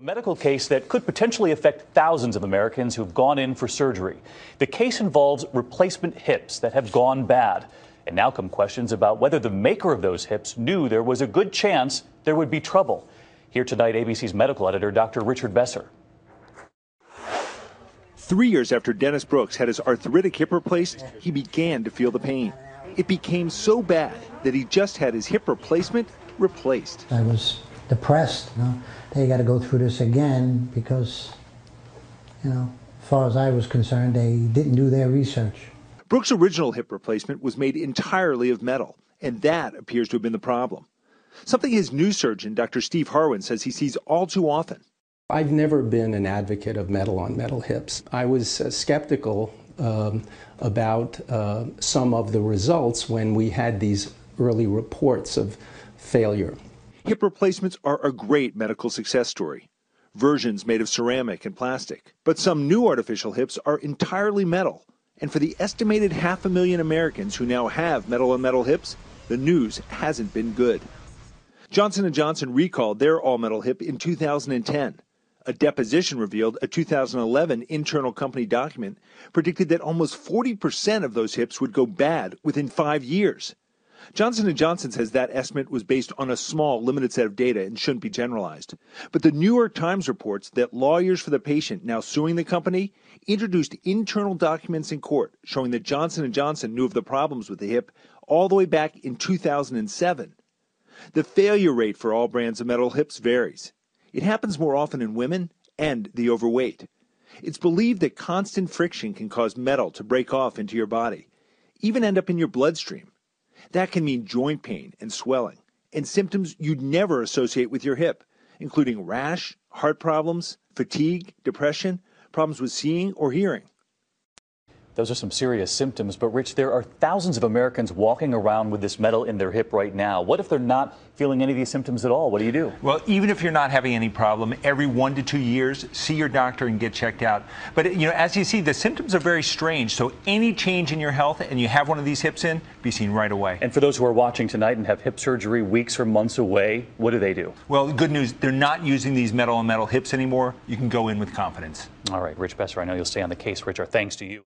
Medical case that could potentially affect thousands of Americans who've gone in for surgery. The case involves replacement hips that have gone bad. And now come questions about whether the maker of those hips knew there was a good chance there would be trouble. Here tonight, ABC's medical editor, Dr. Richard Besser. 3 years after Dennis Brooks had his arthritic hip replaced, he began to feel the pain. It became so bad that he just had his hip replacement replaced. I was depressed. They got to go through this again because, as far as I was concerned, they didn't do their research. Brooks' original hip replacement was made entirely of metal, and that appears to have been the problem. Something his new surgeon, Dr. Steve Harwin, says he sees all too often. I've never been an advocate of metal on metal hips. I was skeptical about some of the results when we had these early reports of failure. Hip replacements are a great medical success story. Versions made of ceramic and plastic. But some new artificial hips are entirely metal. And for the estimated 500,000 Americans who now have metal-on-metal hips, the news hasn't been good. Johnson & Johnson recalled their all-metal hip in 2010. A deposition revealed a 2011 internal company document predicted that almost 40% of those hips would go bad within 5 years. Johnson & Johnson says that estimate was based on a small, limited set of data and shouldn't be generalized. But the New York Times reports that lawyers for the patient now suing the company introduced internal documents in court showing that Johnson & Johnson knew of the problems with the hip all the way back in 2007. The failure rate for all brands of metal hips varies. It happens more often in women and the overweight. It's believed that constant friction can cause metal to break off into your body, even end up in your bloodstream. That can mean joint pain and swelling, and symptoms you'd never associate with your hip, including rash, heart problems, fatigue, depression, problems with seeing or hearing. Those are some serious symptoms, but Rich, there are thousands of Americans walking around with this metal in their hip right now. What if they're not feeling any of these symptoms at all? What do you do? Well, even if you're not having any problem, every 1 to 2 years, see your doctor and get checked out. But, as you see, the symptoms are very strange. So any change in your health and you have one of these hips in, be seen right away. And for those who are watching tonight and have hip surgery weeks or months away, what do they do? Well, good news, they're not using these metal-on-metal hips anymore. You can go in with confidence. All right, Rich Besser, I know you'll stay on the case. Rich, our thanks to you.